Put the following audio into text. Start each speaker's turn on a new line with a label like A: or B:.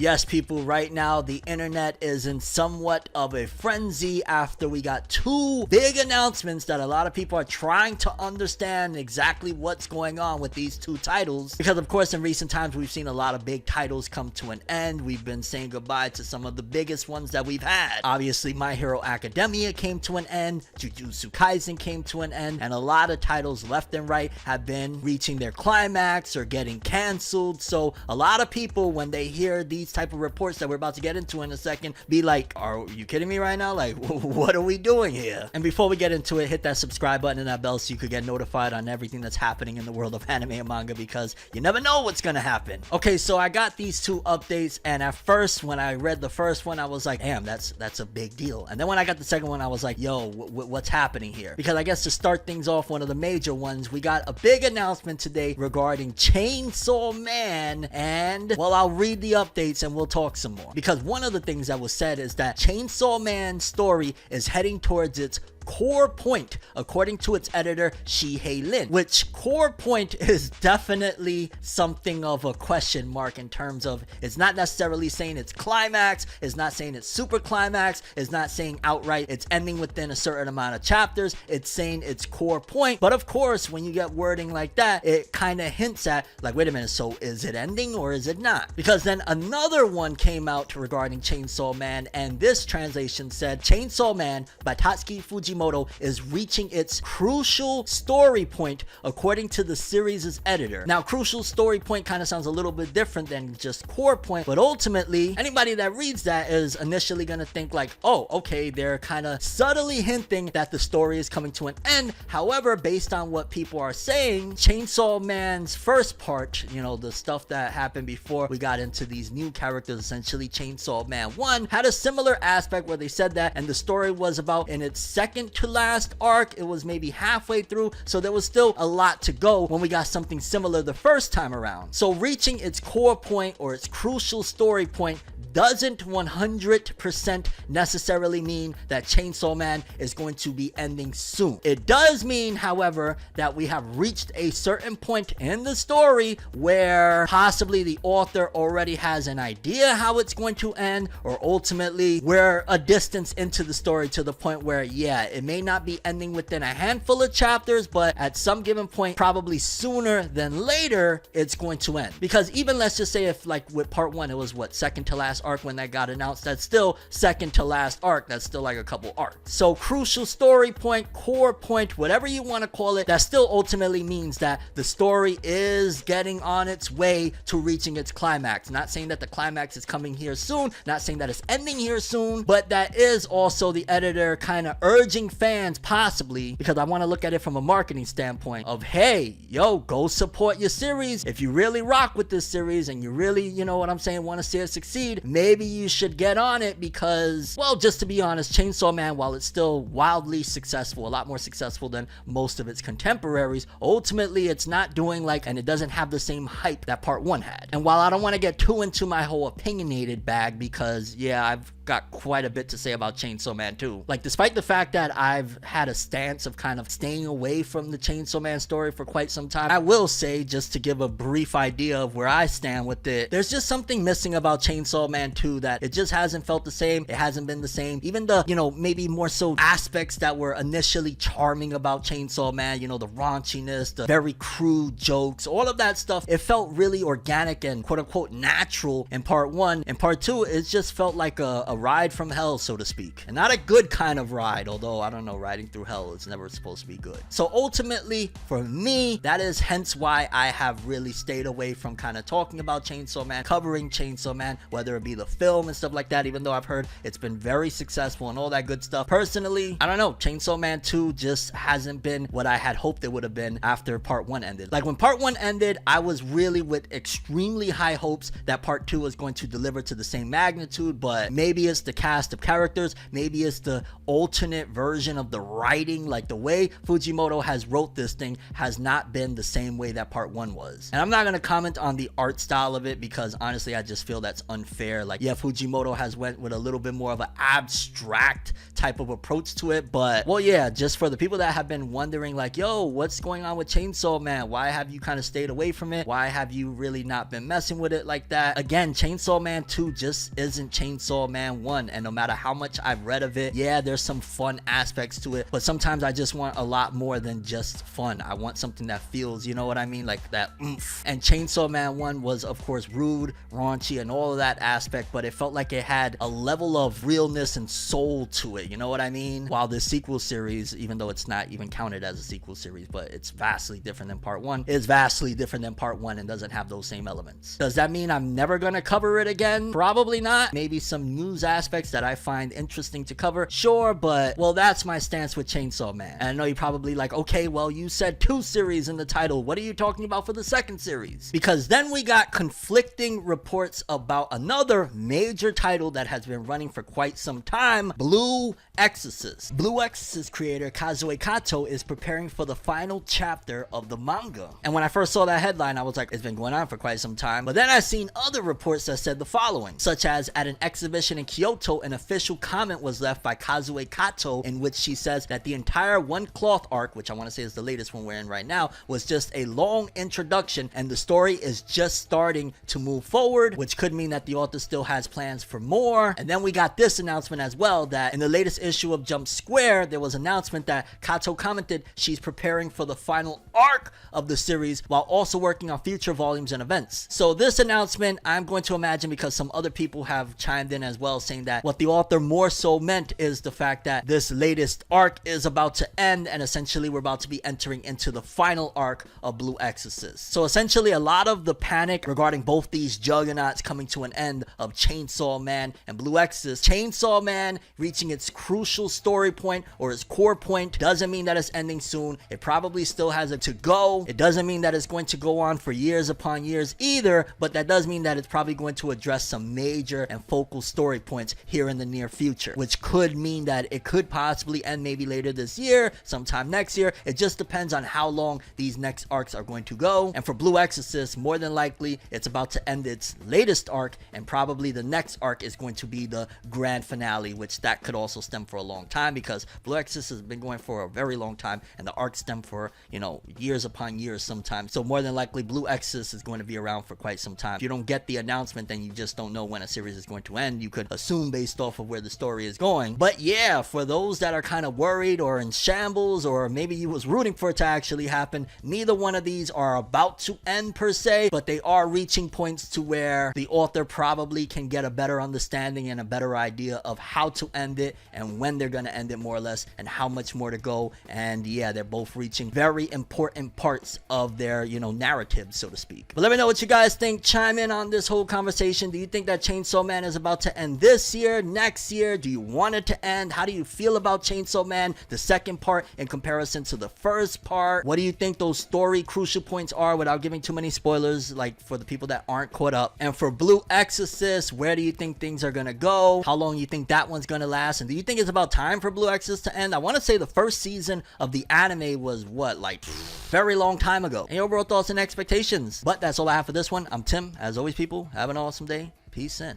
A: Yes, people, right now the internet is in somewhat of a frenzy after we got two big announcements that a lot of people are trying to understand exactly what's going on with these two titles. Because of course in recent times we've seen a lot of big titles come to an end. We've been saying goodbye to some of the biggest ones that we've had. Obviously My Hero Academia came to an end, Jujutsu Kaisen came to an end, and a lot of titles left and right have been reaching their climax or getting canceled. So a lot of people, when they hear these type of reports that we're about to get into in a second, be like, are you kidding me right now? Like, what are we doing here? And before we get into it, hit that subscribe button and that bell so you could get notified on everything that's happening in the world of anime and manga, because you never know what's gonna happen. Okay, so I got these two updates, and at first when I read the first one I was like, damn, that's a big deal. And then when I got the second one I was like, yo, what's happening here? Because I guess to start things off, one of the major ones, we got a big announcement today regarding Chainsaw Man, and well, I'll read the updates and we'll talk some more. Because one of the things that was said is that Chainsaw Man's story is heading towards its core point, according to its editor Shihei Lin, which core point is definitely something of a question mark in terms of, it's not necessarily saying it's climax, it's not saying it's super climax, it's not saying outright it's ending within a certain amount of chapters, it's saying it's core point. But of course when you get wording like that, it kind of hints at like, wait a minute, so is it ending or is it not? Because then another one came out regarding Chainsaw Man, and this translation said Chainsaw Man by Tatsuki Fujimoto is reaching its crucial story point according to the series' editor. Now, crucial story point kind of sounds a little bit different than just core point, but ultimately anybody that reads that is initially going to think like, oh, okay, they're kind of subtly hinting that the story is coming to an end. However, based on what people are saying, Chainsaw Man's first part, you know, the stuff that happened before we got into these new characters, essentially Chainsaw Man 1, had a similar aspect where they said that, and the story was about in its second to last arc, it was maybe halfway through, so there was still a lot to go when we got something similar the first time around. So reaching its core point or its crucial story point doesn't 100% necessarily mean that Chainsaw Man is going to be ending soon. It does mean, however, that we have reached a certain point in the story where possibly the author already has an idea how it's going to end, or ultimately we're a distance into the story to the point where, yeah, it may not be ending within a handful of chapters, but at some given point, probably sooner than later, it's going to end. Because even let's just say if like with part one, it was what, second to last arc when that got announced, that's still second to last arc, that's still like a couple arcs. So crucial story point, core point, whatever you want to call it, that still ultimately means that the story is getting on its way to reaching its climax. Not saying that the climax is coming here soon, not saying that it's ending here soon, but that is also the editor kind of urging fans, possibly, because I want to look at it from a marketing standpoint of, hey, yo, go support your series. If you really rock with this series and you really, you know what I'm saying, want to see it succeed, maybe you should get on it. Because, well, just to be honest, Chainsaw Man, while it's still wildly successful, a lot more successful than most of its contemporaries, ultimately it's not doing like, and it doesn't have the same hype that part one had. And while I don't want to get too into my whole opinionated bag, because yeah, I've got quite a bit to say about Chainsaw Man 2. Like, despite the fact that I've had a stance of kind of staying away from the Chainsaw Man story for quite some time, I will say, just to give a brief idea of where I stand with it, there's just something missing about Chainsaw Man 2 that it just hasn't felt the same. It hasn't been the same. Even the, you know, maybe more so aspects that were initially charming about Chainsaw Man, you know, the raunchiness, the very crude jokes, all of that stuff, it felt really organic and quote unquote natural in part one. In part two, it just felt like a ride from hell, so to speak. And not a good kind of ride, although I don't know, riding through hell is never supposed to be good. So ultimately, for me, that is hence why I have really stayed away from kind of talking about Chainsaw Man, covering Chainsaw Man, whether it be the film and stuff like that, even though I've heard it's been very successful and all that good stuff. Personally, I don't know, Chainsaw Man 2 just hasn't been what I had hoped it would have been after part 1 ended. Like, when part 1 ended, I was really with extremely high hopes that part 2 was going to deliver to the same magnitude, but maybe Maybe it's the cast of characters, maybe it's the alternate version of the writing, like the way Fujimoto has wrote this thing has not been the same way that part 1 was. And I'm not going to comment on the art style of it because honestly I just feel that's unfair. Like, yeah, Fujimoto has went with a little bit more of an abstract type of approach to it, but well, yeah, just for the people that have been wondering like, yo, what's going on with Chainsaw Man? Why have you kind of stayed away from it? Why have you really not been messing with it like that? Again, Chainsaw Man 2 just isn't Chainsaw Man 1, and no matter how much I've read of it, yeah, there's some fun aspects to it, but sometimes I just want a lot more than just fun. I want something that feels, you know what I mean, like that oomph. And Chainsaw Man 1 was of course rude, raunchy, and all of that aspect, but it felt like it had a level of realness and soul to it, you know what I mean? While the sequel series, even though it's not even counted as a sequel series, but it's vastly different than part 1, is vastly different than part 1 and doesn't have those same elements. Does that mean I'm never gonna cover it again? Probably not. Maybe some news aspects that I find interesting to cover, sure, but well, that's my stance with Chainsaw Man. And I know you're probably like, okay, well, you said 2 series in the title, what are you talking about for the 2nd series? Because then we got conflicting reports about another major title that has been running for quite some time, Blue Exorcist. Blue Exorcist creator Kazue Kato is preparing for the final chapter of the manga. And when I first saw that headline, I was like, it's been going on for quite some time. But then I seen other reports that said the following, such as at an exhibition in Kyoto, an official comment was left by Kazue Kato in which she says that the entire One Cloth arc, which I want to say is the latest one we're in right now, was just a long introduction and the story is just starting to move forward, which could mean that the author still has plans for more. And then we got this announcement as well, that in the latest issue of Jump Square, there was an announcement that Kato commented she's preparing for the final arc of the series while also working on future volumes and events. So this announcement, I'm going to imagine, because some other people have chimed in as well, saying that what the author more so meant is the fact that this latest arc is about to end and essentially we're about to be entering into the final arc of Blue Exorcist. So essentially a lot of the panic regarding both these juggernauts coming to an end of Chainsaw Man and Blue Exorcist, Chainsaw Man reaching its crucial story point or its core point, doesn't mean that it's ending soon. It probably still has it to go. It doesn't mean that it's going to go on for years upon years either, but that does mean that it's probably going to address some major and focal story points here in the near future, which could mean that it could possibly end maybe later this year, sometime next year. It just depends on how long these next arcs are going to go. And for Blue Exorcist, more than likely it's about to end its latest arc, and probably the next arc is going to be the grand finale, which that could also stem for a long time because Blue Exorcist has been going for a very long time and the arcs stem for, you know, years upon years sometimes. So more than likely Blue Exorcist is going to be around for quite some time. If you don't get the announcement, then you just don't know when a series is going to end. You could assume based off of where the story is going. But yeah, for those that are kind of worried or in shambles, or maybe you was rooting for it to actually happen, neither one of these are about to end per se, but they are reaching points to where the author probably can get a better understanding and a better idea of how to end it and when they're going to end it, more or less, and how much more to go. And yeah, they're both reaching very important parts of their, you know, narrative, so to speak. But let me know what you guys think. Chime in on this whole conversation. Do you think that Chainsaw Man is about to end this year, next year? Do you want it to end? How do you feel about Chainsaw Man, the second part, in comparison to the first part? What do you think those story crucial points are without giving too many spoilers, like for the people that aren't caught up? And for Blue Exorcist, where do you think things are gonna go? How long you think that one's gonna last? And do you think it's about time for Blue Exorcist to end? I want to say the first season of the anime was what, like very long time ago. And your overall thoughts and expectations. But that's all I have for this one. I'm Tim. As always, people, have an awesome day. Peace in.